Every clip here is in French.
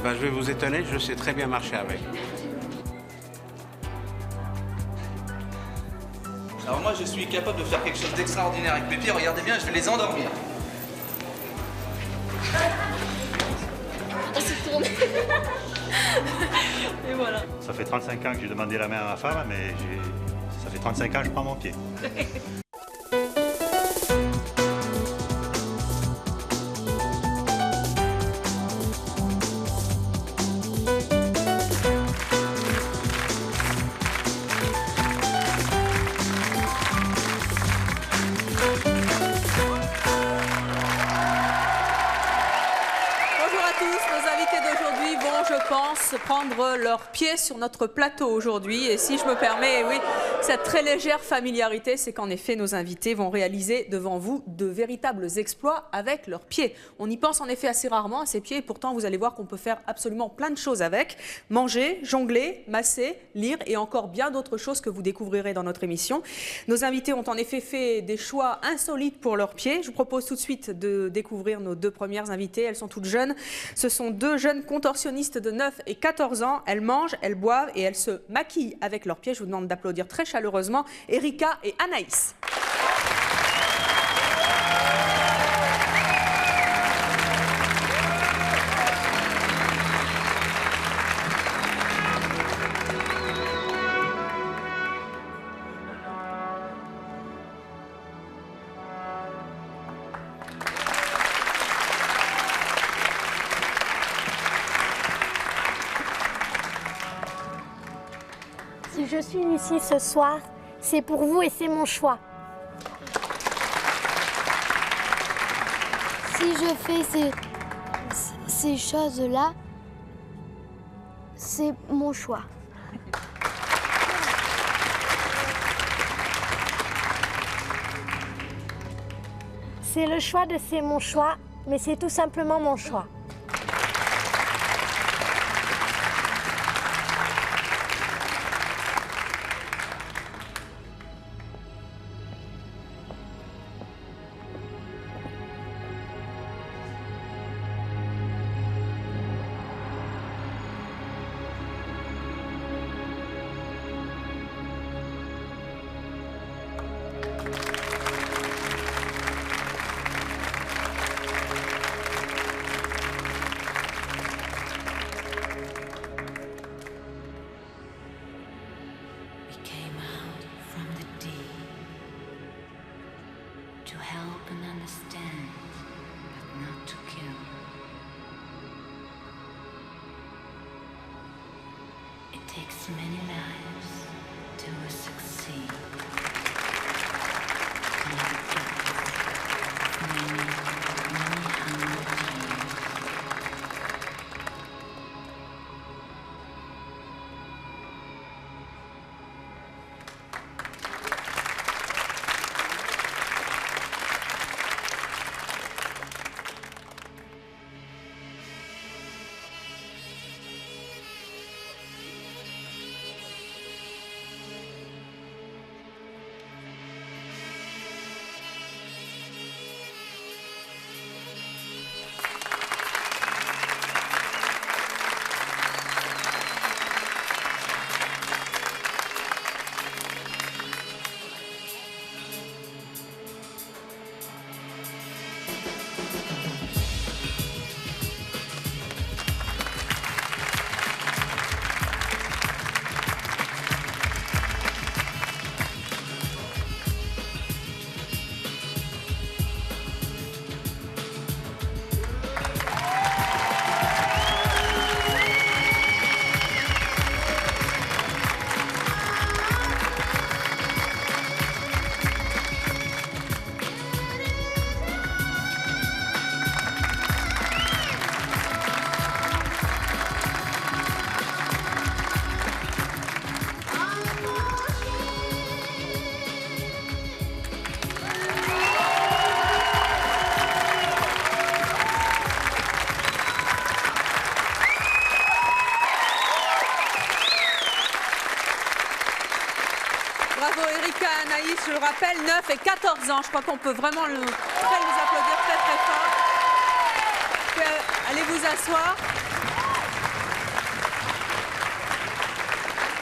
Ben, je vais vous étonner, je sais très bien marcher avec. Alors moi, je suis capable de faire quelque chose d'extraordinaire avec mes pieds. Regardez bien, je vais les endormir. On s'est tourné. Et voilà. Ça fait 35 ans que j'ai demandé la main à ma femme, mais ça fait 35 ans que je prends mon pied. Prendre leurs pieds sur notre plateau aujourd'hui. Et si je me permets, oui, cette très légère familiarité, c'est qu'en effet, nos invités vont réaliser devant vous de véritables exploits avec leurs pieds. On y pense en effet assez rarement à ces pieds, et pourtant vous allez voir qu'on peut faire absolument plein de choses avec. Manger, jongler, masser, lire et encore bien d'autres choses que vous découvrirez dans notre émission. Nos invités ont en effet fait des choix insolites pour leurs pieds. Je vous propose tout de suite de découvrir nos deux premières invitées. Elles sont toutes jeunes. Ce sont deux jeunes contorsionnistes de 9 et 14 ans. Elles mangent, elles boivent et elles se maquillent avec leurs pieds. Je vous demande d'applaudir très chaleureusement Erika et Anaïs. Si je suis ici ce soir, c'est pour vous et c'est mon choix. Si je fais ces choses-là, c'est mon choix. C'est le choix de c'est mon choix, mais c'est tout simplement mon choix. Je le rappelle, 9 et 14 ans. Je crois qu'on peut vraiment les applaudir très très fort. Allez vous asseoir.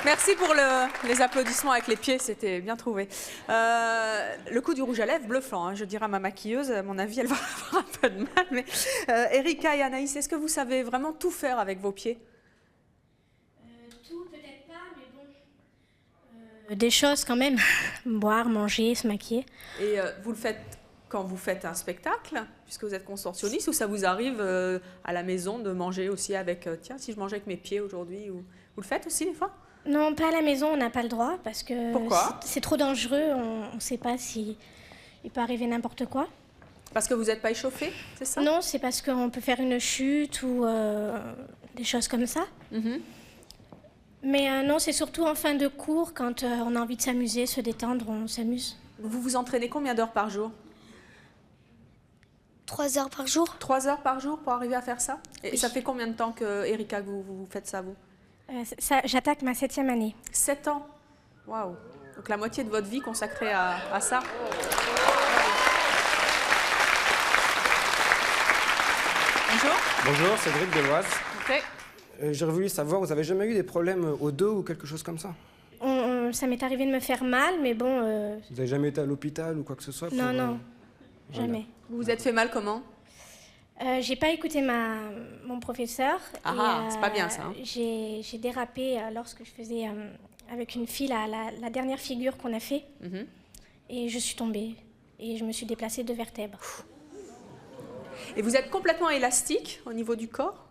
Merci pour les applaudissements avec les pieds, c'était bien trouvé. Le coup du rouge à lèvres, bluffant, hein, je dirais à ma maquilleuse, à mon avis, elle va avoir un peu de mal. Mais Erika et Anaïs, est-ce que vous savez vraiment tout faire avec vos pieds? Tout, peut-être pas, mais bon. Des choses quand même. Boire, manger, se maquiller. Et vous le faites quand vous faites un spectacle, puisque vous êtes contorsionniste, ou ça vous arrive à la maison de manger aussi avec, tiens, si je mangeais avec mes pieds aujourd'hui, ou vous le faites aussi des fois? Non, pas à la maison, on n'a pas le droit parce que Pourquoi? c'est trop dangereux, on ne sait pas si il peut arriver n'importe quoi. Parce que vous n'êtes pas échauffé, c'est ça? Non, c'est parce qu'on peut faire une chute ou des choses comme ça. Mais non, c'est surtout en fin de cours, quand on a envie de s'amuser, se détendre, on s'amuse. Vous vous entraînez combien d'heures par jour? 3 heures par jour. 3 heures par jour pour arriver à faire ça? Et ça fait combien de temps que, Erika, que vous faites ça, vous? J'attaque ma 7e année. 7 ans. Waouh. Donc la moitié de votre vie consacrée à ça. Bonjour. Bonjour, Cédric Deloise. Ok. J'aurais voulu savoir, vous avez jamais eu des problèmes au dos ou quelque chose comme ça? Ça m'est arrivé de me faire mal, mais bon... Vous avez jamais été à l'hôpital ou quoi que ce soit? Non, non, voilà. jamais. Vous vous êtes fait mal comment? J'ai pas écouté mon professeur. Ah, c'est pas bien ça. Hein. J'ai dérapé lorsque je faisais avec une fille la dernière figure qu'on a fait. Et je suis tombée. Et je me suis déplacée 2 vertèbres. Et vous êtes complètement élastique au niveau du corps?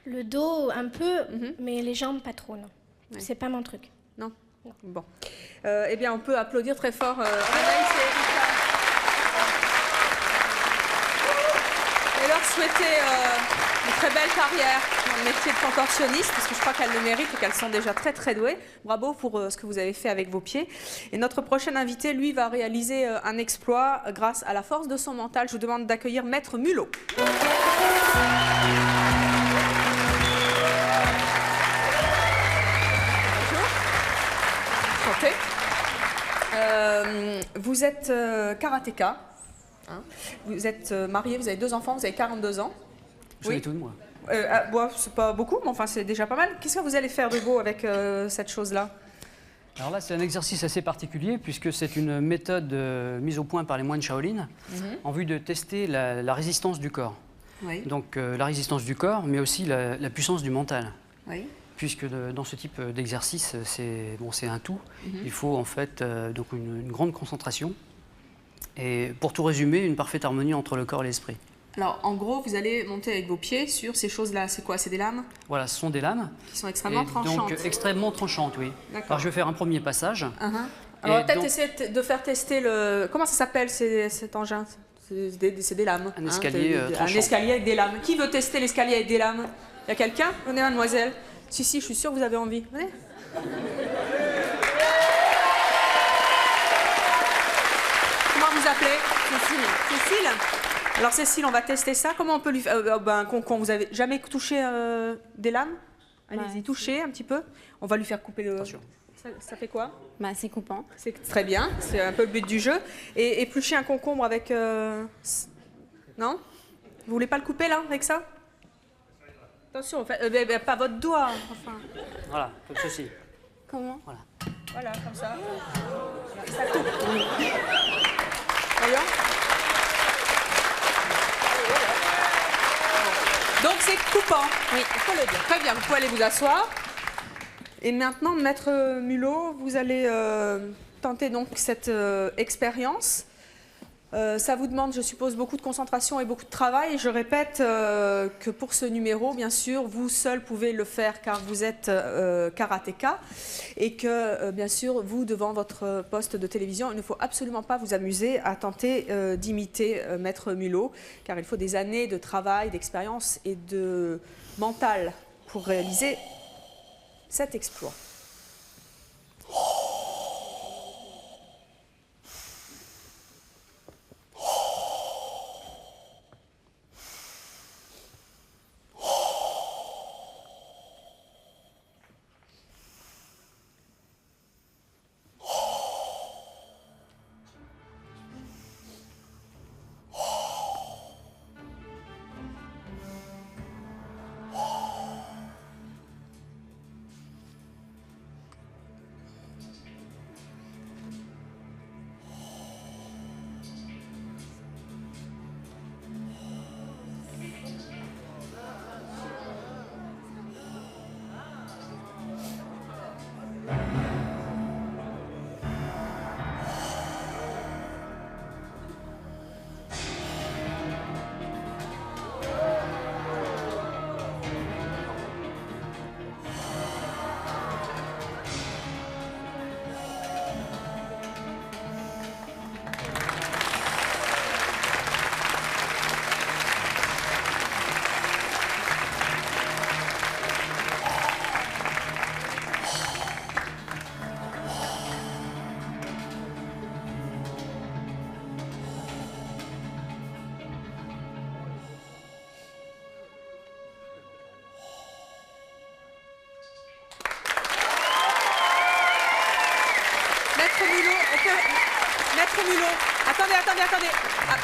Le dos un peu, mais les jambes pas trop, non. Ouais. C'est pas mon truc. Non. Bon. Eh bien, on peut applaudir très fort Anaïs et Erika. Et leur souhaiter une très belle carrière dans le métier de contorsionniste, parce que je crois qu'elles le méritent et qu'elles sont déjà très très douées. Bravo pour ce que vous avez fait avec vos pieds. Et notre prochain invité, lui, va réaliser un exploit grâce à la force de son mental. Je vous demande d'accueillir Maître Mulot. Santé. Vous êtes karatéka. Hein, vous êtes marié, vous avez 2 enfants, vous avez 42 ans. Vous savez tout de moi. Bon, c'est pas beaucoup, mais enfin c'est déjà pas mal. Qu'est-ce que vous allez faire de beau avec cette chose-là? Alors là, c'est un exercice assez particulier puisque c'est une méthode mise au point par les moines Shaolin en vue de tester la résistance du corps. Oui. Donc la résistance du corps, mais aussi la puissance du mental. Oui. Puisque dans ce type d'exercice, c'est un tout. Il faut en fait donc une grande concentration. Et pour tout résumer, une parfaite harmonie entre le corps et l'esprit. Alors, en gros, vous allez monter avec vos pieds sur ces choses-là. C'est quoi? C'est des lames? Voilà, ce sont des lames. Qui sont extrêmement tranchantes. Donc extrêmement tranchantes, oui. Alors je vais faire un premier passage. Alors, on va peut-être essayer de faire tester le... Comment ça s'appelle cet engin? C'est des lames. Un escalier tranchant. Un escalier avec des lames. Qui veut tester l'escalier avec des lames? Il y a quelqu'un? Venez, mademoiselle. Si, je suis sûre que vous avez envie. Venez. Comment vous appelez? Cécile. Cécile? Alors Cécile, on va tester ça. Comment on peut lui faire un concombre? Vous avez jamais touché des lames? Allez-y, touchez un petit peu. On va lui faire couper le... Attention. Ça fait quoi? C'est coupant. C'est très bien, c'est un peu le but du jeu. Et éplucher un concombre avec... Non? Vous voulez pas le couper là, avec ça? Attention, pas votre doigt. Enfin. Voilà, comme ceci. Comment? Voilà, comme ça. Et ça coupe. Voyons. Donc c'est coupant. Oui, il faut le dire. Très bien, vous pouvez aller vous asseoir. Et maintenant, Maître Mulot, vous allez tenter donc cette expérience. Ça vous demande, je suppose, beaucoup de concentration et beaucoup de travail. Et je répète que pour ce numéro, bien sûr, vous seul pouvez le faire car vous êtes karatéka. Et que, bien sûr, vous, devant votre poste de télévision, il ne faut absolument pas vous amuser à tenter d'imiter Maître Mulot. Car il faut des années de travail, d'expérience et de mental pour réaliser cet exploit. Maître Mulot, attendez. Ah,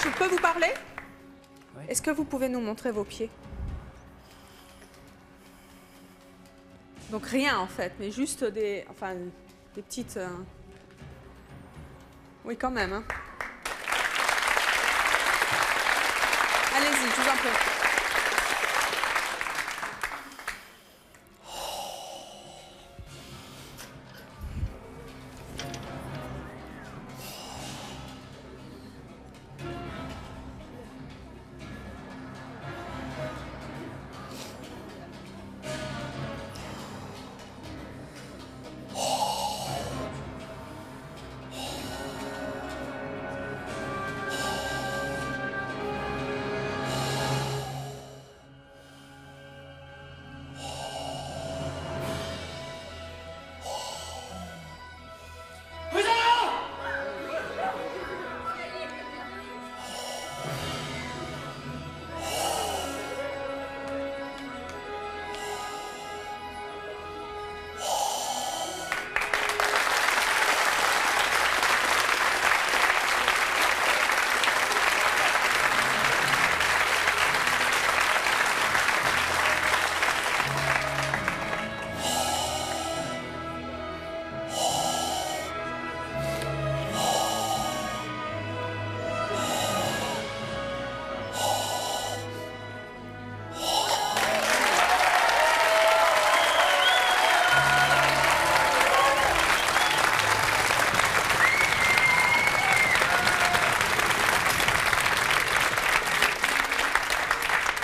je peux vous parler? Oui. Est-ce que vous pouvez nous montrer vos pieds? Donc rien en fait, mais juste des petites... Oui, quand même. Hein. Allez-y, je vous en prie.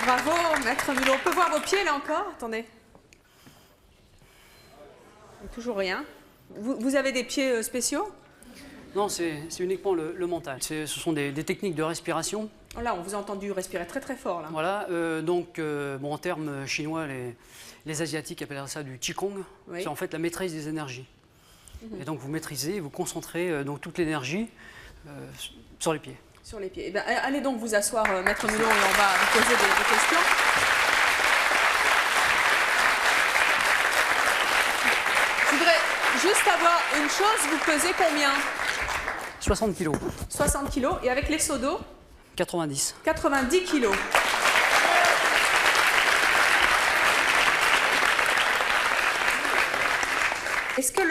Bravo, Maître Mulot. On peut voir vos pieds là encore? Attendez. Toujours rien. Vous avez des pieds spéciaux? Non, c'est uniquement le mental. Ce sont des techniques de respiration. Là, on vous a entendu respirer très très fort. Là. Voilà, en termes chinois, les Asiatiques appelleraient ça du Qigong. Oui. C'est en fait la maîtrise des énergies. Et donc vous maîtrisez, vous concentrez donc toute l'énergie sur les pieds. Sur les pieds. Eh bien, allez donc vous asseoir, Maître Mulot, et on va vous poser des questions. Je voudrais juste avoir une chose, vous pesez combien? 60 kilos. 60 kilos, et avec les seaux d'eau? 90. 90 kilos. Est-ce que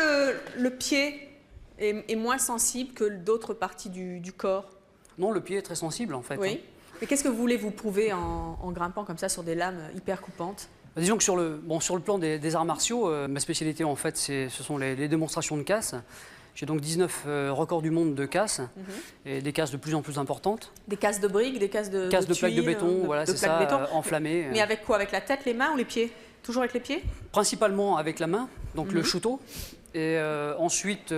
le pied est moins sensible que d'autres parties du corps? Non, le pied est très sensible en fait. Oui. Mais qu'est-ce que vous voulez vous prouver en grimpant comme ça sur des lames hyper coupantes? Disons que sur le plan des arts martiaux, ma spécialité en fait, ce sont les démonstrations de casse. J'ai donc 19 records du monde de casse, et des casses de plus en plus importantes. Des casses de briques, des casses de plaques de béton, voilà, c'est ça, enflammées. Mais avec quoi? Avec la tête, les mains ou les pieds? Toujours avec les pieds? Principalement avec la main, donc le shooto. Et ensuite,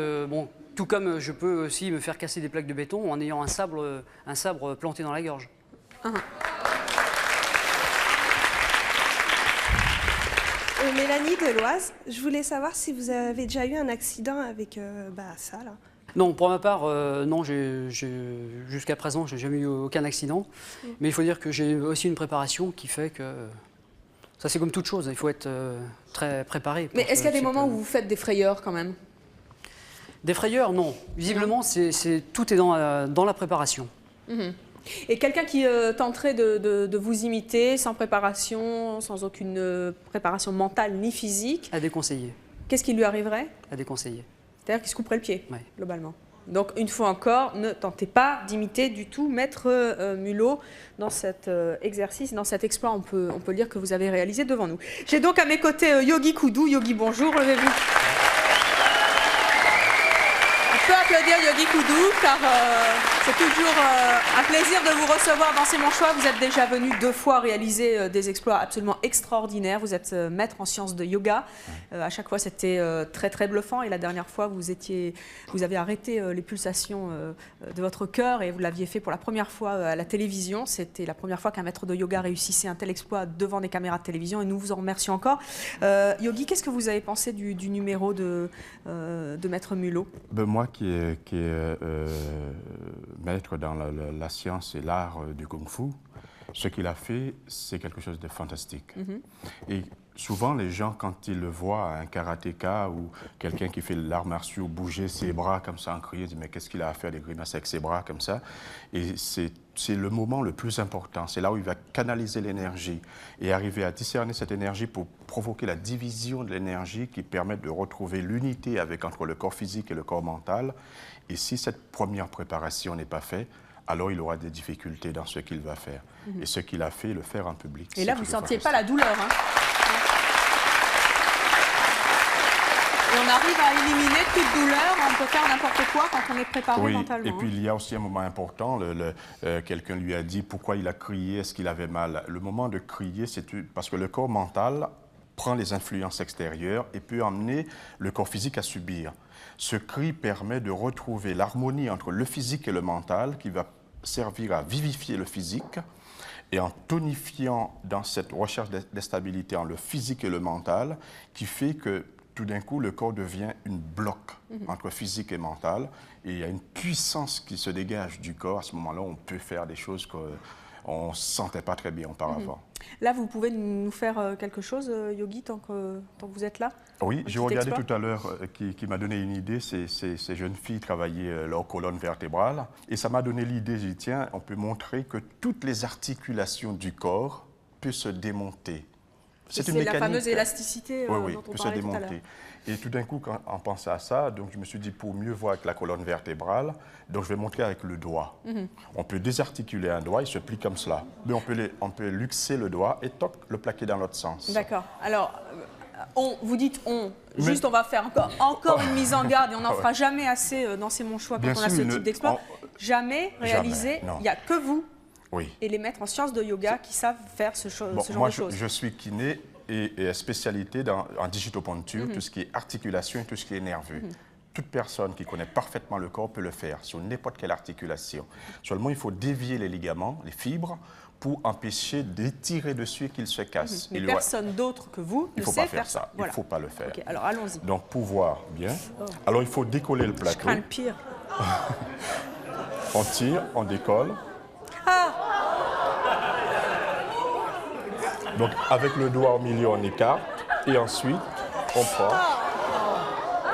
tout comme je peux aussi me faire casser des plaques de béton en ayant un sabre planté dans la gorge. Mélanie Deloise, je voulais savoir si vous avez déjà eu un accident avec ça, là. Non, pour ma part, non, jusqu'à présent, je n'ai jamais eu aucun accident. Mais il faut dire que j'ai aussi une préparation qui fait que... Ça, c'est comme toute chose, il faut être très préparé. Mais est-ce qu'il y a des moments où vous faites des frayeurs quand même? Des frayeurs, non. Visiblement, tout est dans la préparation. Et quelqu'un qui tenterait de vous imiter sans préparation, sans aucune préparation mentale ni physique, à déconseiller. Qu'est-ce qui lui arriverait? À déconseiller. C'est-à-dire qu'il se couperait le pied, oui. Globalement. Donc, une fois encore, ne tentez pas d'imiter du tout Maître Mulot dans cet exercice, dans cet exploit, on peut dire que vous avez réalisé devant nous. J'ai donc à mes côtés Yogi Koudou. Yogi, bonjour, levez-vous. On peut applaudir Yogi Koudou, car c'est toujours un plaisir de vous recevoir dans C'est mon choix. Vous êtes déjà venu 2 fois réaliser des exploits absolument extraordinaires. Vous êtes maître en sciences de yoga. À chaque fois, c'était très très bluffant. Et la dernière fois, vous avez arrêté les pulsations de votre cœur et vous l'aviez fait pour la première fois à la télévision. C'était la première fois qu'un maître de yoga réussissait un tel exploit devant des caméras de télévision et nous vous en remercions encore. Yogi, qu'est-ce que vous avez pensé du numéro de Maître Mulot? Moi qui est maître dans la science et l'art du Kung Fu, Ce qu'il a fait, c'est quelque chose de fantastique. Et souvent, les gens, quand ils le voient, un karatéka ou quelqu'un qui fait l'art martiaux bouger ses bras comme ça en criant, ils disent « mais qu'est-ce qu'il a à faire des grimaces avec ses bras comme ça ?» Et c'est le moment le plus important. C'est là où il va canaliser l'énergie et arriver à discerner cette énergie pour provoquer la division de l'énergie qui permet de retrouver l'unité entre le corps physique et le corps mental. Et si cette première préparation n'est pas faite, alors il aura des difficultés dans ce qu'il va faire. Et ce qu'il a fait, le faire en public. Et là, vous ne sentiez pas la douleur. Hein. Et on arrive à éliminer toute douleur, on peut faire n'importe quoi quand on est préparé mentalement. Et puis il y a aussi un moment important, quelqu'un lui a dit pourquoi il a crié, est-ce qu'il avait mal. Le moment de crier, c'est parce que le corps mental prend les influences extérieures et peut emmener le corps physique à subir. Ce cri permet de retrouver l'harmonie entre le physique et le mental qui va servir à vivifier le physique et en tonifiant dans cette recherche de stabilité entre le physique et le mental qui fait que tout d'un coup le corps devient une bloc entre physique et mental et il y a une puissance qui se dégage du corps. À ce moment-là, on peut faire des choses qu'on ne sentait pas très bien auparavant. Là, vous pouvez nous faire quelque chose, Yogi, tant que vous êtes là? Oui, j'ai regardé tout à l'heure qui m'a donné une idée. Ces jeunes filles travaillaient leur colonne vertébrale. Et ça m'a donné l'idée, j'ai dit, tiens, on peut montrer que toutes les articulations du corps peuvent se démonter. C'est la fameuse élasticité dont on parlait tout à l'heure. Et tout d'un coup, quand on pensait à ça, donc je me suis dit, pour mieux voir avec la colonne vertébrale, donc je vais montrer avec le doigt. On peut désarticuler un doigt, il se plie comme cela. Mais on peut luxer le doigt et toc, le plaquer dans l'autre sens. D'accord. Alors, vous dites on. Juste, on va faire encore une mise en garde et on n'en fera jamais assez dans ces Monchois quand on a ce type d'exploit. Jamais réalisé, il n'y a que vous et les maîtres en sciences de yoga qui savent faire ce genre de choses. Moi, je suis kiné et spécialité en digitoponcture, tout ce qui est articulation et tout ce qui est nerveux. Toute personne qui connaît parfaitement le corps peut le faire sur n'importe quelle articulation. Seulement, il faut dévier les ligaments, les fibres, pour empêcher d'étirer dessus et qu'ils se cassent. Mais personne d'autre que vous ne sait faire ça. Il ne faut pas le faire. Okay, alors allons-y. Donc, pour voir bien, alors il faut décoller le plateau. Je crains le pire. On tire, on décolle. Donc, avec le doigt au milieu, on écarte. Et ensuite, on prend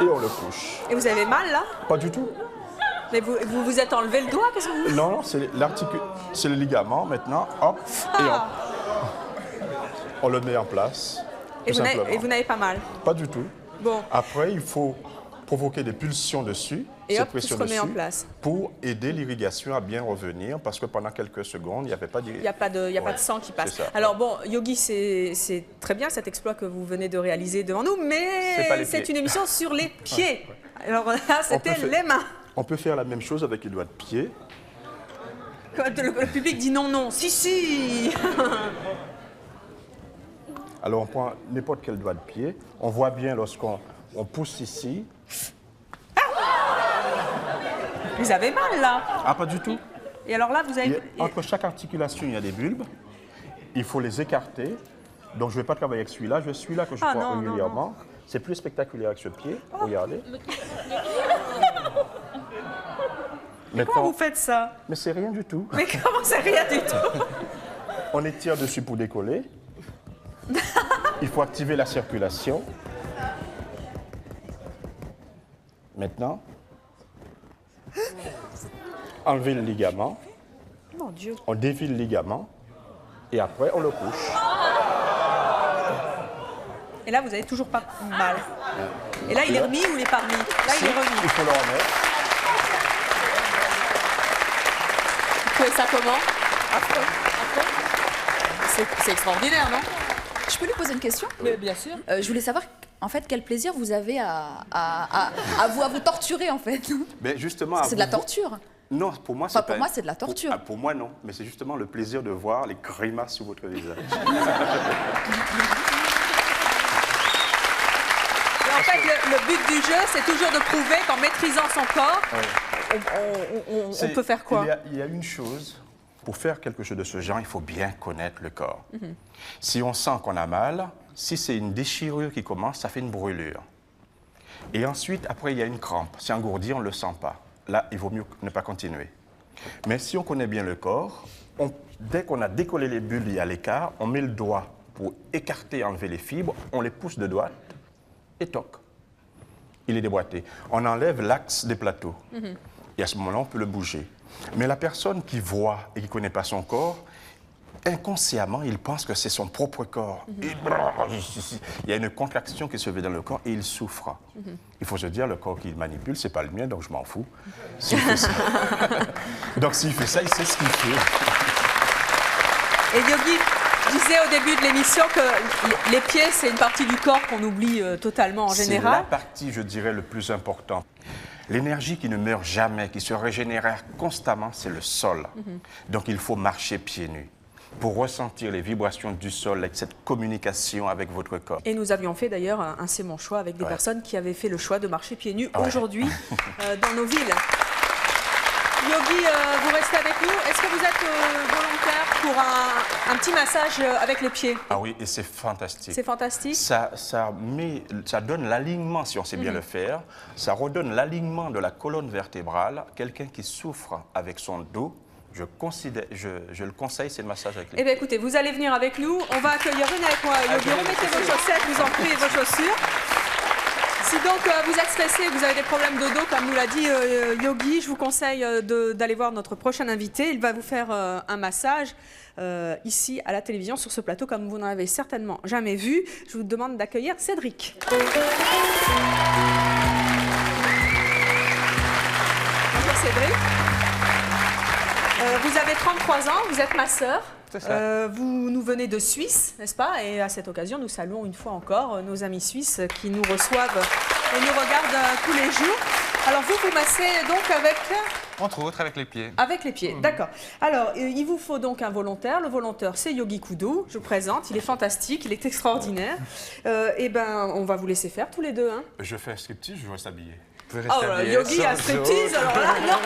et on le couche. Et vous avez mal, là? Pas du tout. Mais vous vous êtes enlevé le doigt? Qu'est-ce que vous... Non, c'est le ligament. Maintenant, hop, et on le met en place. Et vous n'avez pas mal? Pas du tout. Bon. Après, il faut provoquer des pulsions dessus, et cette hop, pression tout se remet dessus, en place. Pour aider l'irrigation à bien revenir, parce que pendant quelques secondes, il n'y avait pas d'irrigation. Il n'y a pas de sang qui passe. Alors bon, Yogi, c'est très bien cet exploit que vous venez de réaliser devant nous, mais c'est une émission sur les pieds. Alors là, c'était les mains. On peut faire la même chose avec les doigts de pied. Le public dit non, non, si, si. Alors on prend n'importe quel doigt de pied. On voit bien lorsqu'on pousse ici. Vous avez mal là? Ah, pas du tout. Et alors là, vous avez... Entre chaque articulation, il y a des bulbes. Il faut les écarter. Donc je ne vais pas travailler avec celui-là. Je vais celui-là que je prends régulièrement. C'est plus spectaculaire avec ce pied. Regardez. Comment vous faites ça? Mais c'est rien du tout. Mais comment c'est rien du tout? On étire dessus pour décoller. Il faut activer la circulation. Maintenant, enlever le ligament. Mon Dieu. On défile le ligament et après on le couche. Et là, vous n'avez toujours pas mal. Et là, il est remis ou il n'est pas remis? Là, il est remis. Il faut le remettre. Vous trouvez ça comment? C'est extraordinaire, non? Je peux lui poser une question? Mais bien sûr. Je voulais savoir, en fait, quel plaisir vous avez à vous torturer, en fait. Mais justement, c'est de la torture. Non, pour moi, c'est pour moi, c'est de la torture. Pour moi, non. Mais c'est justement le plaisir de voir les grimaces sur votre visage. En fait, le but du jeu, c'est toujours de prouver qu'en maîtrisant son corps, on peut faire quoi? Il y a une chose. Pour faire quelque chose de ce genre, il faut bien connaître le corps. Si on sent qu'on a mal, si c'est une déchirure qui commence, ça fait une brûlure. Et ensuite, après, il y a une crampe. C'est engourdi, on ne le sent pas. Là, il vaut mieux ne pas continuer. Mais si on connaît bien le corps, on Dès qu'on a décollé les bulles à l'écart, on met le doigt pour écarter, enlever les fibres, on les pousse de droite et toc. Il est déboîté. On enlève l'axe des plateaux. Et à ce moment-là, on peut le bouger. Mais la personne qui voit et qui ne connaît pas son corps, inconsciemment, il pense que c'est son propre corps. Et il y a une contraction qui se fait dans le corps et il souffre. Il faut se dire, le corps qu'il manipule, ce n'est pas le mien, donc je m'en fous. S'il fait ça. Donc s'il fait ça, il sait ce qu'il fait. Et Yogi, je disais au début de l'émission que les pieds, c'est une partie du corps qu'on oublie totalement en général. C'est la partie, je dirais, le plus important. L'énergie qui ne meurt jamais, qui se régénère constamment, c'est le sol. Donc il faut marcher pieds nus pour ressentir les vibrations du sol avec cette communication avec votre corps. Et nous avions fait d'ailleurs un C'est mon choix avec des personnes qui avaient fait le choix de marcher pieds nus aujourd'hui dans nos villes. Yogi, vous restez avec nous. Est-ce que vous êtes volontaire pour un petit massage avec les pieds? Ah oui, et c'est fantastique. C'est fantastique. Ça donne l'alignement, si on sait bien le faire. Ça redonne l'alignement de la colonne vertébrale. Quelqu'un qui souffre avec son dos, je le conseille, c'est le massage avec les pieds. Eh bien écoutez, vous allez venir avec nous. On va accueillir, venez avec moi, Yogi. Remettez vos chaussettes, vous en prie, et vos chaussures. Si donc vous êtes stressé, vous avez des problèmes de dos, comme nous l'a dit Yogi, je vous conseille d'aller voir notre prochain invité. Il va vous faire un massage ici à la télévision sur ce plateau, comme vous n'en avez certainement jamais vu. Je vous demande d'accueillir Cédric. Bonjour Cédric. Vous avez 33 ans, vous êtes masseur. Vous nous venez de Suisse, n'est-ce pas? Et à cette occasion, nous saluons une fois encore nos amis suisses qui nous reçoivent et nous regardent tous les jours. Alors vous massez donc avec... Entre autres avec les pieds. Avec les pieds, d'accord. Alors il vous faut donc un volontaire. Le volontaire, c'est Yogi Koudou. Je vous présente, il est fantastique, il est extraordinaire. Eh ben, on va vous laisser faire tous les deux. Hein. Je fais un striptease, je reste habillé. Vous pouvez rester habillé. Yogi a striptease, alors là, non.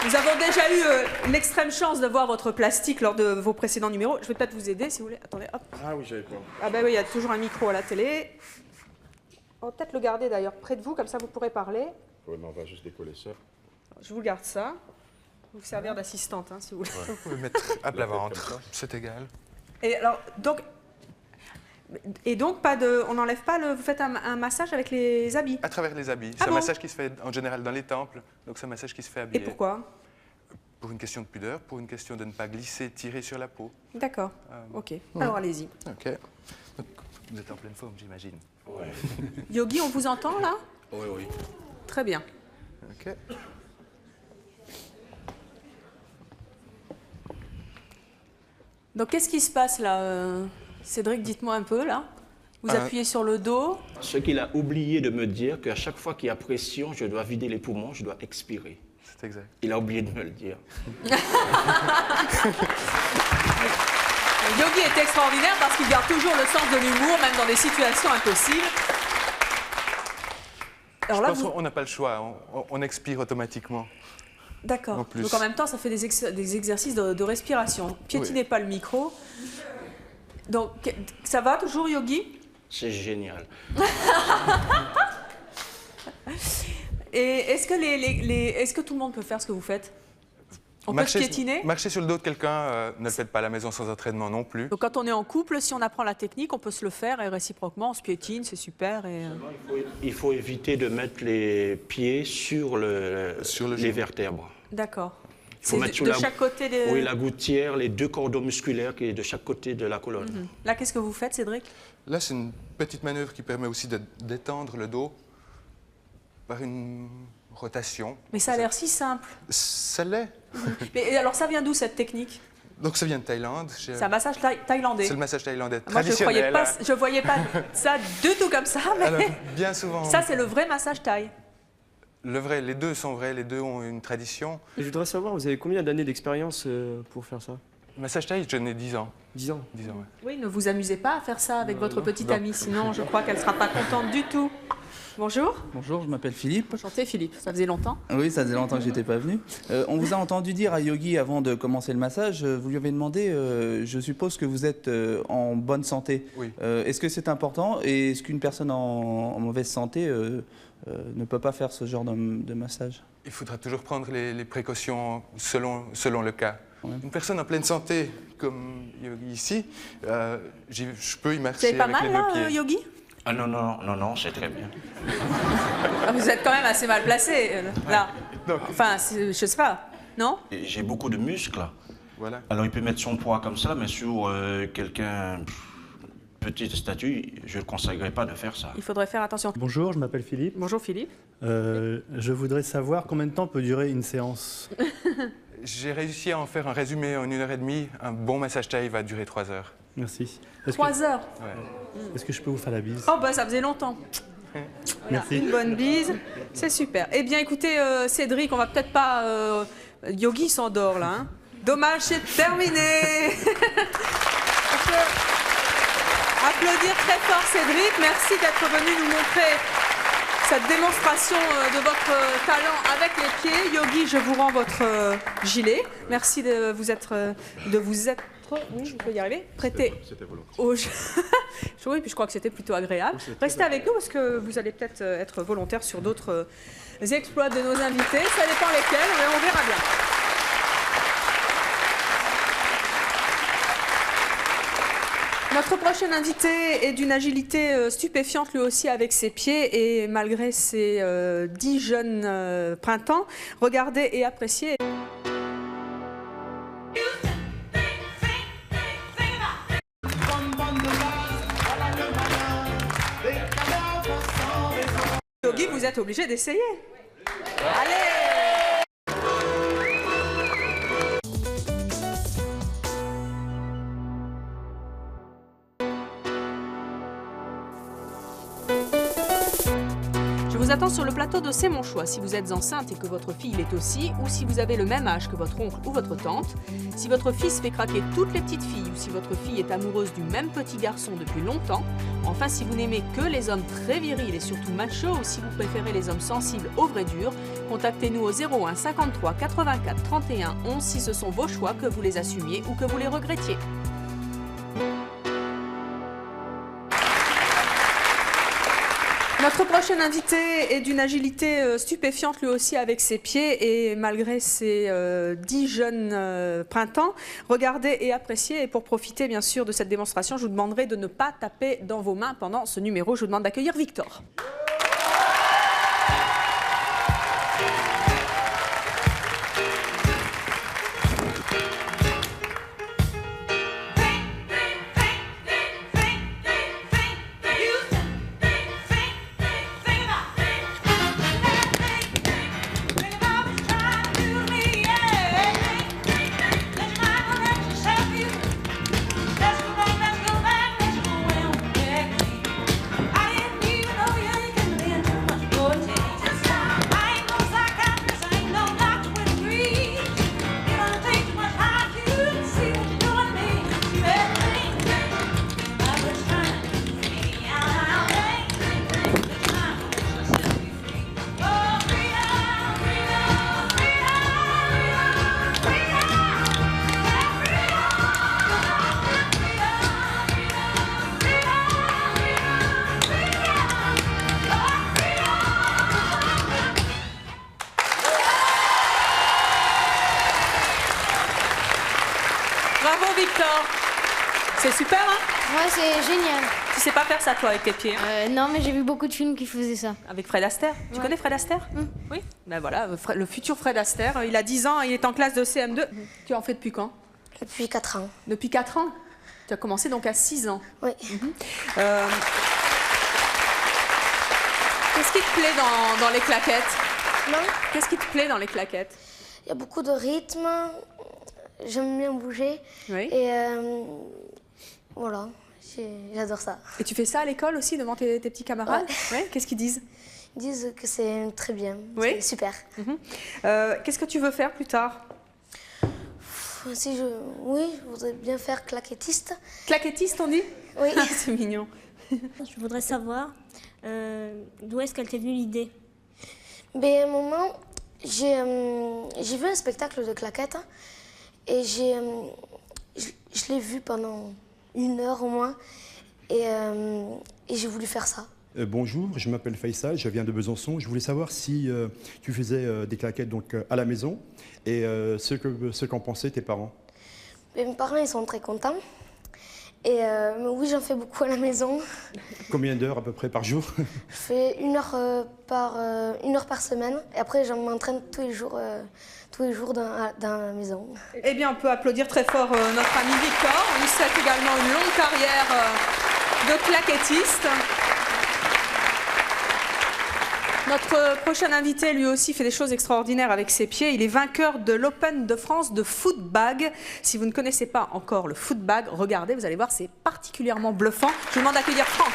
Nous avons déjà eu l'extrême chance de voir votre plastique lors de vos précédents numéros. Je vais peut-être vous aider si vous voulez. Attendez, hop. Ah oui, j'avais peur. Ah ben oui, il y a toujours un micro à la télé. On va peut-être le garder d'ailleurs près de vous, comme ça vous pourrez parler. Oui, mais on va juste décoller ça. Je vous garde ça. Vous vous servir d'assistante, hein, si vous voulez. Vous pouvez mettre à plat ventre, c'est égal. Et alors, donc pas de, on n'enlève pas vous faites un massage avec les habits? À travers les habits. C'est un massage qui se fait en général dans les temples, donc c'est un massage qui se fait habillé. Et pourquoi? Pour une question de pudeur, pour une question de ne pas glisser, tirer sur la peau. D'accord, ok. Alors allez-y. Ok. Donc, vous êtes en pleine forme, j'imagine. Ouais. Yogi, on vous entend là? Oui, oui. Très bien. Ok. Donc qu'est-ce qui se passe là Cédric, dites-moi un peu là. Vous appuyez sur le dos. Ce qu'il a oublié de me dire, qu'à chaque fois qu'il y a pression, je dois vider les poumons, je dois expirer. C'est exact. Il a oublié de me le dire. Yogi est extraordinaire parce qu'il garde toujours le sens de l'humour, même dans des situations impossibles. Alors là, je pense qu'on n'a pas le choix, on expire automatiquement. D'accord. Donc en même temps, ça fait des exercices de respiration. Piétinez pas le micro. Donc, ça va toujours, Yogi? C'est génial. Et est-ce que tout le monde peut faire ce que vous faites? On peut piétiner? Marcher sur le dos de quelqu'un, ne le faites pas à la maison sans entraînement non plus. Donc quand on est en couple, si on apprend la technique, on peut se le faire et réciproquement, on se piétine, c'est super. Et... Il faut éviter de mettre les pieds sur les vertèbres. D'accord. C'est de chaque côté des... Oui, la gouttière, les deux cordons musculaires qui est de chaque côté de la colonne. Là, qu'est-ce que vous faites, Cédric? Là, c'est une petite manœuvre qui permet aussi de détendre le dos par une rotation. Mais ça a l'air si simple. Ça l'est. Mais alors, ça vient d'où, cette technique? Donc, ça vient de Thaïlande. C'est un massage thaïlandais. C'est le massage thaïlandais Moi, traditionnel. je ne voyais pas ça du tout comme ça. Mais... Alors, bien souvent... Ça, c'est le vrai massage thaï. Le vrai, les deux sont vrais, les deux ont une tradition. Et je voudrais savoir, vous avez combien d'années d'expérience pour faire ça? Massage thaï, j'en ai 10 ans. 10 ans? 10 ans, ouais. Oui, ne vous amusez pas à faire ça avec votre petite amie, sinon je crois qu'elle ne sera pas contente du tout. Bonjour. Bonjour, je m'appelle Philippe. Enchanté Philippe, ça faisait longtemps. Oui, ça faisait longtemps que j'étais pas venu. On vous a entendu dire à Yogi avant de commencer le massage, vous lui avez demandé, je suppose que vous êtes en bonne santé. Oui. Est-ce que c'est important et est-ce qu'une personne en mauvaise santé ne peut pas faire ce genre de massage? Il faudra toujours prendre les précautions selon le cas. Une personne en pleine santé, comme Yogi ici, je peux y marcher C'est pas avec mal les deux là, pieds. Yogi? Ah non, c'est très bien. Vous êtes quand même assez mal placé, là. Enfin, je sais pas, non? J'ai beaucoup de muscles. Voilà. Alors il peut mettre son poids comme ça, mais sur quelqu'un, petite statue, je ne le conseillerais pas de faire ça. Il faudrait faire attention. Bonjour, je m'appelle Philippe. Bonjour Philippe. Je voudrais savoir combien de temps peut durer une séance. J'ai réussi à en faire un résumé en 1h30. Un bon massage taille va durer 3 heures. Merci. 3 heures. Ouais. Est-ce que je peux vous faire la bise? Oh bah ça faisait longtemps. Merci. Une bonne bise, c'est super. Eh bien écoutez Cédric, on va peut-être pas... Yogi s'endort là. Hein. Dommage, c'est terminé. On peut applaudir très fort Cédric. Merci d'être venu nous montrer cette démonstration de votre talent avec les pieds. Yogi, je vous rends votre gilet. Merci de vous être oui, je peux y arriver, prêté au jeu. Oui, puis je crois que c'était plutôt agréable. Restez avec nous parce que vous allez peut-être être volontaire sur d'autres exploits de nos invités. Ça dépend lesquels, mais on verra bien. Notre prochain invité est d'une agilité stupéfiante lui aussi avec ses pieds et malgré ses 10 jeunes printemps, regardez et appréciez. Yogi, vous êtes obligé d'essayer. Allez! Je vous attends sur le plateau de C'est mon choix si vous êtes enceinte et que votre fille l'est aussi, ou si vous avez le même âge que votre oncle ou votre tante, si votre fils fait craquer toutes les petites filles ou si votre fille est amoureuse du même petit garçon depuis longtemps, enfin si vous n'aimez que les hommes très virils et surtout machos ou si vous préférez les hommes sensibles au vrai dur, contactez-nous au 01 53 84 31 11 si ce sont vos choix, que vous les assumiez ou que vous les regrettiez. Notre prochain invité est d'une agilité stupéfiante lui aussi avec ses pieds et malgré ses 10 jeunes printemps, regardez et appréciez. Et pour profiter bien sûr de cette démonstration, je vous demanderai de ne pas taper dans vos mains pendant ce numéro. Je vous demande d'accueillir Victor. Bravo Victor. C'est super, hein? Ouais, c'est génial. Tu sais pas faire ça toi avec tes pieds, hein? Non, mais j'ai vu beaucoup de films qui faisaient ça. Avec Fred Astaire. Tu connais Fred Astaire? Oui. Ben voilà, le futur Fred Astaire. Il a 10 ans, il est en classe de CM2. Tu en fais depuis quand? Depuis 4 ans. Depuis 4 ans? Tu as commencé donc à 6 ans. Oui. Qu'est-ce qui te plaît dans les claquettes? Non. Qu'est-ce qui te plaît dans les claquettes? Il y a beaucoup de rythme. J'aime bien bouger. Oui. Et voilà, j'adore ça. Et tu fais ça à l'école aussi devant tes petits camarades? Ouais. Ouais. Qu'est-ce qu'ils disent? Ils disent que c'est très bien. Oui. C'est super. Qu'est-ce que tu veux faire plus tard? Oui, je voudrais bien faire claquettiste. Claquettiste, on dit? Oui. C'est mignon. Je voudrais savoir d'où est-ce qu'elle t'est venue l'idée. Ben, à un moment, j'ai vu un spectacle de claquettes et je l'ai vu pendant 1 heure au moins et j'ai voulu faire ça. Bonjour, je m'appelle Faisal, je viens de Besançon. Je voulais savoir si tu faisais des claquettes donc, à la maison et ce qu'en pensaient tes parents. Ben, mes parents ils sont très contents. Et oui, j'en fais beaucoup à la maison. Combien d'heures à peu près par jour? Je fais 1 heure par semaine. Et après, je m'entraîne tous les jours dans la maison. Eh bien, on peut applaudir très fort notre ami Victor. On lui souhaite également une longue carrière de claquettiste. Notre prochain invité, lui aussi, fait des choses extraordinaires avec ses pieds. Il est vainqueur de l'Open de France de footbag. Si vous ne connaissez pas encore le footbag, regardez, vous allez voir, c'est particulièrement bluffant. Je vous demande d'accueillir Franck.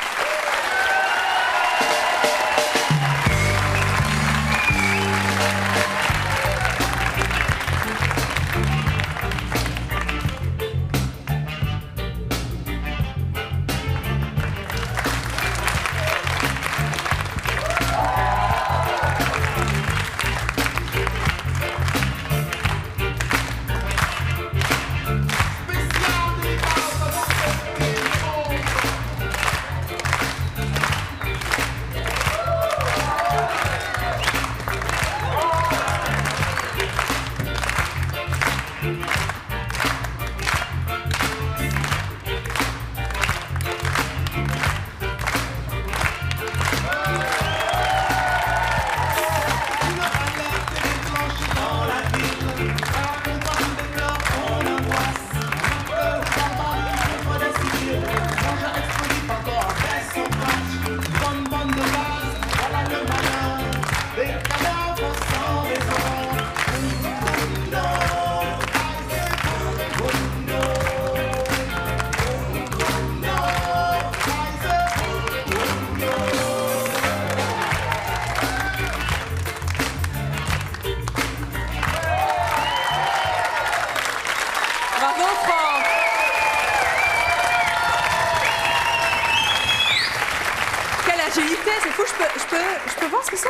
C'est fou, je peux voir ce que c'est?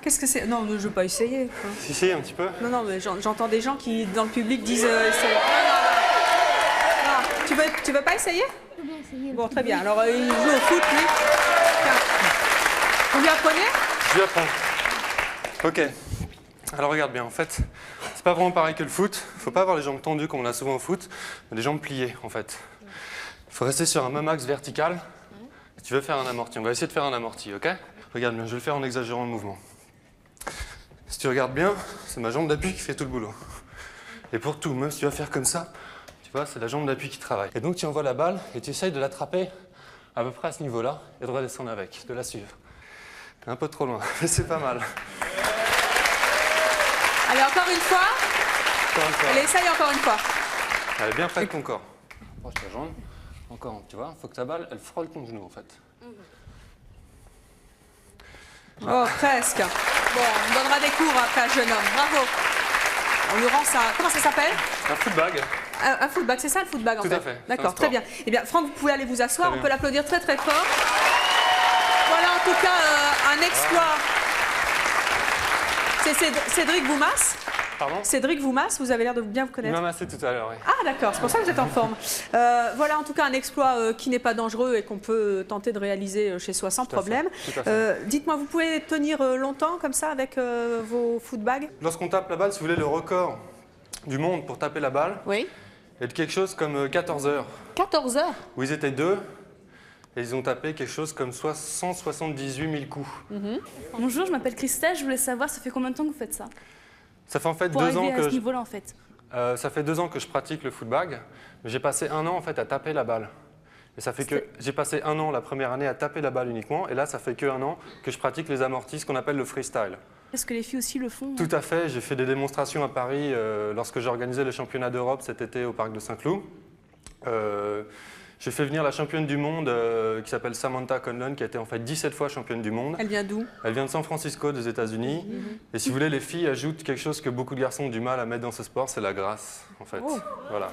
Qu'est-ce que c'est? Non, je ne veux pas essayer. Quoi. Si, un petit peu. Non, mais j'entends des gens qui, dans le public, disent... non. Tu veux pas essayer? Je veux bien essayer. Bon, très bien. Alors, il joue au foot, lui. Vous lui apprenez? Je lui apprends. Ok. Alors, regarde bien. En fait, c'est pas vraiment pareil que le foot. Il ne faut pas avoir les jambes tendues comme on a souvent au foot, mais les jambes pliées, en fait. Il faut rester sur un même axe vertical. Tu veux faire un amorti, on va essayer de faire un amorti, ok? Regarde bien, je vais le faire en exagérant le mouvement. Si tu regardes bien, c'est ma jambe d'appui qui fait tout le boulot. Et pour tout, même si tu vas faire comme ça, tu vois, c'est la jambe d'appui qui travaille. Et donc tu envoies la balle et tu essayes de l'attraper à peu près à ce niveau-là et de redescendre avec, de la suivre. T'es un peu trop loin, mais c'est pas mal. Allez, encore une fois. Allez, essaye encore une fois. Allez, bien près de ton corps. Approche ta jambe. Encore, tu vois, il faut que ta balle, elle frôle ton genou, en fait. Oh, presque. Bon, on donnera des cours après à ce jeune homme. Bravo. On lui rend ça... Comment ça s'appelle? Un footbag. Un footbag, c'est ça le footbag, en fait? Tout à fait. D'accord, très bien. Eh bien, Franck, vous pouvez aller vous asseoir. On peut l'applaudir très, très fort. Voilà, en tout cas, un exploit. C'est Cédric Voumas. Pardon? Cédric Voumas, vous avez l'air de bien vous connaître. Il m'a massé tout à l'heure, oui. Ah d'accord, c'est pour ça que vous êtes en forme. Voilà en tout cas un exploit qui n'est pas dangereux et qu'on peut tenter de réaliser chez soi sans problème. Dites-moi, vous pouvez tenir longtemps comme ça avec vos footbags? Lorsqu'on tape la balle, si vous voulez, le record du monde pour taper la balle est de quelque chose comme 14 heures. 14 heures? Où ils étaient 2 et ils ont tapé quelque chose comme 178 000 coups. Bonjour, je m'appelle Christelle, je voulais savoir, ça fait combien de temps que vous faites ça? Ça fait en fait pour 2 ans à ce niveau-là, en fait. Ça fait 2 ans que je pratique le footbag. J'ai passé 1 an en fait à taper la balle. Et ça fait que j'ai passé 1 an la première année à taper la balle uniquement. Et là, ça fait que 1 an que je pratique les amortis, ce qu'on appelle le freestyle. Est-ce que les filles aussi le font? Tout à fait. J'ai fait des démonstrations à Paris lorsque j'ai organisé le championnat d'Europe cet été au parc de Saint-Cloud. J'ai fait venir la championne du monde qui s'appelle Samantha Conlon, qui a été en fait 17 fois championne du monde. Elle vient d'où? Elle vient de San Francisco, des États-Unis. Et si vous voulez, les filles ajoutent quelque chose que beaucoup de garçons ont du mal à mettre dans ce sport, c'est la grâce, en fait. Voilà.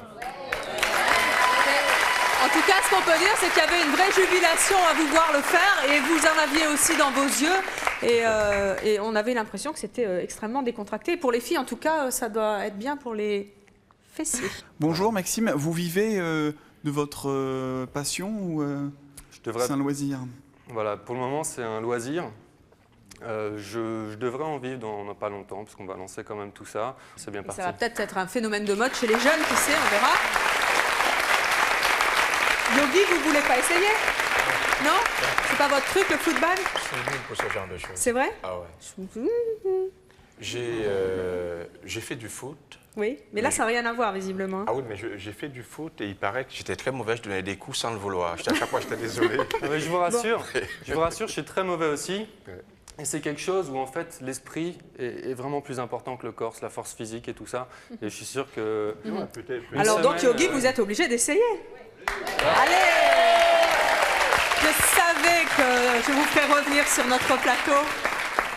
En tout cas, ce qu'on peut dire, c'est qu'il y avait une vraie jubilation à vous voir le faire et vous en aviez aussi dans vos yeux. Et on avait l'impression que c'était extrêmement décontracté. Pour les filles, en tout cas, ça doit être bien pour les fessiers. Bonjour Maxime, vous vivez de votre passion ou c'est un loisir? Voilà, pour le moment, c'est un loisir. Je devrais en vivre dans pas longtemps, parce qu'on va lancer quand même tout ça. C'est bien parti. Ça va peut-être être un phénomène de mode chez les jeunes, qui sait, on verra. Yogi, vous voulez pas essayer? Non? C'est pas votre truc, le football? C'est nul pour ce genre de choses. C'est vrai? Ah ouais. J'ai fait du foot. Oui, mais là, ça n'a rien à voir, visiblement. Ah oui, mais j'ai fait du foot et il paraît que j'étais très mauvais, je donnais des coups sans le vouloir. À chaque fois, j'étais désolé. Mais je vous rassure, je suis très mauvais aussi. Et c'est quelque chose où, en fait, l'esprit est vraiment plus important que le corps, la force physique et tout ça. Et je suis sûr que... Alors donc, Yogi, vous êtes obligé d'essayer. Allez! Je savais que je vous ferais revenir sur notre plateau.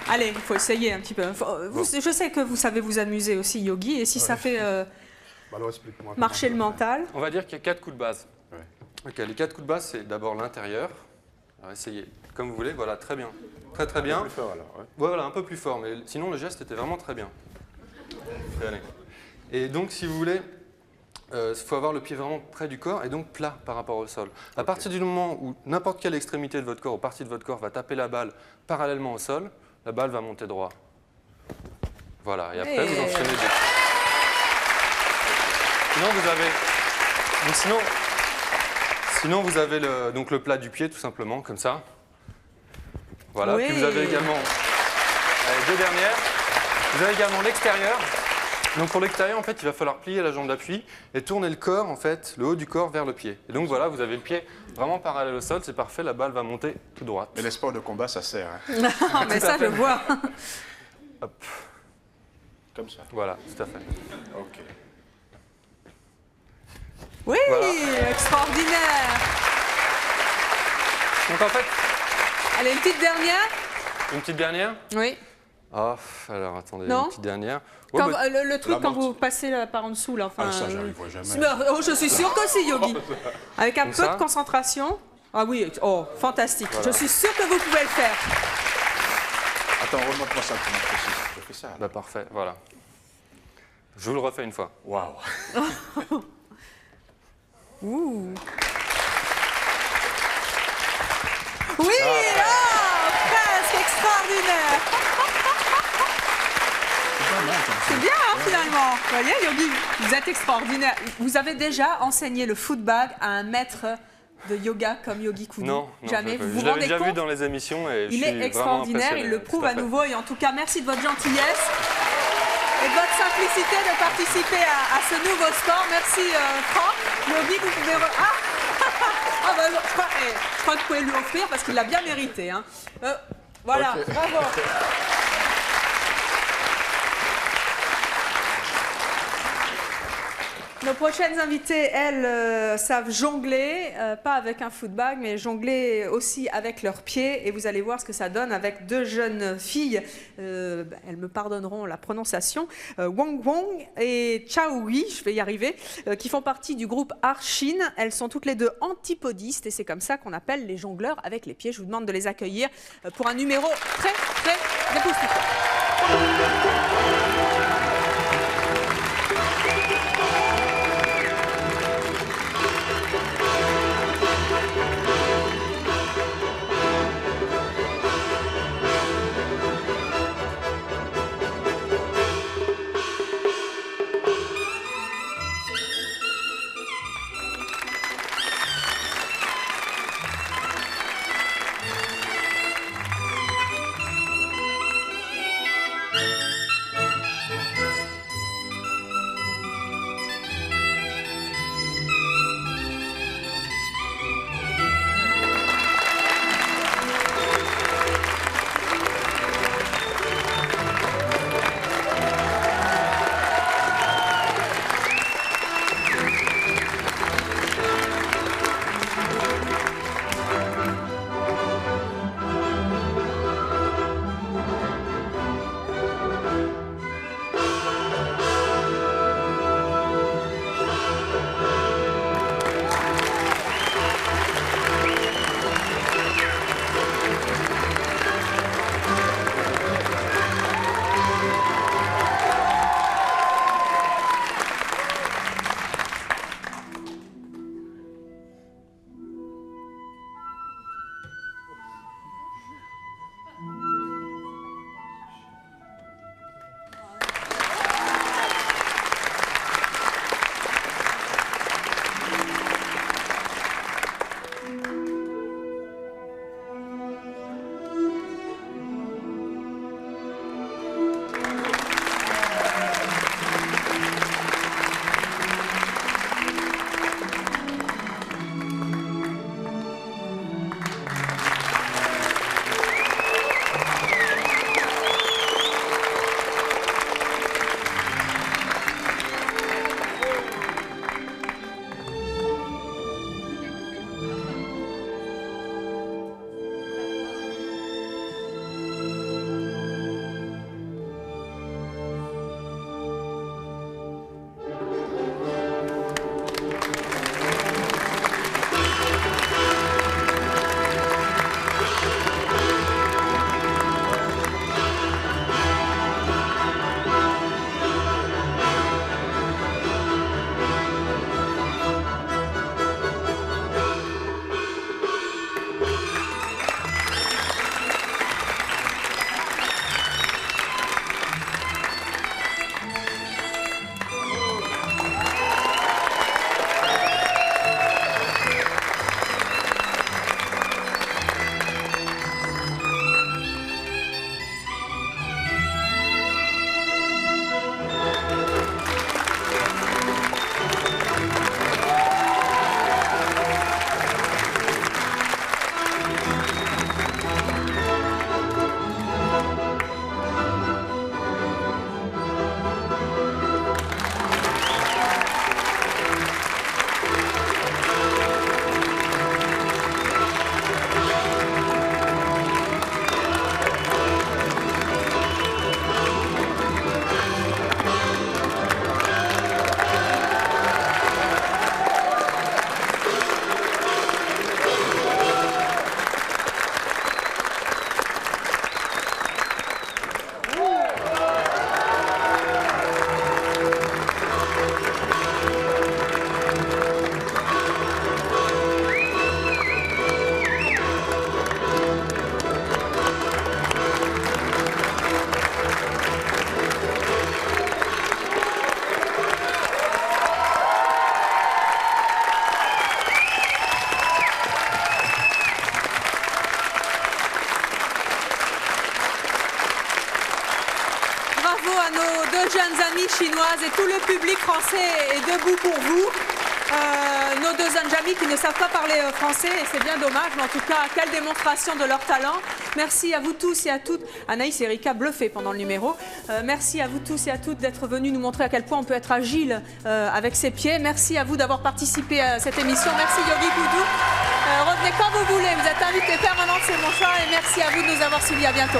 Allez, il faut essayer un petit peu. Je sais que vous savez vous amuser aussi, Yogi, et si ça fait marcher le mental... On va dire qu'il y a 4 coups de base. Ok, les 4 coups de base, c'est d'abord l'intérieur. Alors essayez, comme vous voulez, voilà, très bien. Très bien. Un peu plus fort alors. Ouais, voilà, un peu plus fort, mais sinon le geste était vraiment très bien. Allez. Et donc, si vous voulez, il faut avoir le pied vraiment près du corps et donc plat par rapport au sol. À partir du moment où n'importe quelle extrémité de votre corps ou partie de votre corps va taper la balle parallèlement au sol, la balle va monter droit. Voilà, et après vous enchaînez deux. Sinon vous avez, sinon vous avez le plat du pied tout simplement comme ça. Voilà. Puis vous avez également les deux dernières. Vous avez également l'extérieur. Donc pour l'extérieur, en fait, il va falloir plier la jambe d'appui et tourner le corps, en fait, le haut du corps vers le pied. Et donc voilà, vous avez le pied vraiment parallèle au sol, c'est parfait, la balle va monter tout droite. Mais les sports de combat, ça sert. Hein. Non, mais ça, je vois. Hop. Comme ça. Voilà, tout à fait. Ok. Oui, voilà. Extraordinaire. Donc en fait... Allez, une petite dernière. Une petite dernière? Oui. Ah, alors attendez, non. Une petite dernière. Oh, quand, le truc quand vous passez là, par en dessous, là, enfin... Ah, ça, j'arrive jamais. Oh, je suis sûre que si, Yogi. Avec un peu de concentration. Ah oui, oh, fantastique. Voilà. Je suis sûre que vous pouvez le faire. Attends, remonte-moi ça, je fais ça. Bah, parfait, voilà. Je vous le refais une fois. Waouh. Ouh. Oui, presque extraordinaire. C'est bien, hein, finalement. Vous voyez, Yogi, vous êtes extraordinaire. Vous avez déjà enseigné le footbag à un maître de yoga comme Yogi Koudou? Non, jamais. Vous je l'avais déjà vu dans les émissions et il est extraordinaire, il le prouve à nouveau. Et en tout cas, merci de votre gentillesse et de votre simplicité de participer à ce nouveau sport. Merci, Franck. Yogi, vous pouvez... Ah bah, je crois que vous pouvez lui offrir parce qu'il l'a bien mérité. Hein. Voilà, okay. Bravo. Nos prochaines invitées, elles, savent jongler, pas avec un footbag, mais jongler aussi avec leurs pieds. Et vous allez voir ce que ça donne avec deux jeunes filles, elles me pardonneront la prononciation, Wang Wang et Chao Hui, je vais y arriver, qui font partie du groupe Arshin. Elles sont toutes les deux antipodistes et c'est comme ça qu'on appelle les jongleurs avec les pieds. Je vous demande de les accueillir pour un numéro très, très époustouflant. à nos deux jeunes amies chinoises et tout le public français est debout pour vous. Nos deux jeunes amies qui ne savent pas parler français, et c'est bien dommage, mais en tout cas, quelle démonstration de leur talent. Merci à vous tous et à toutes. Anaïs et Erika bluffaient pendant le numéro. Merci à vous tous et à toutes d'être venus nous montrer à quel point on peut être agile avec ses pieds. Merci à vous d'avoir participé à cette émission. Merci Yogi Boudou. Revenez quand vous voulez, vous êtes invités permanents, c'est mon choix, et merci à vous de nous avoir suivis. À bientôt.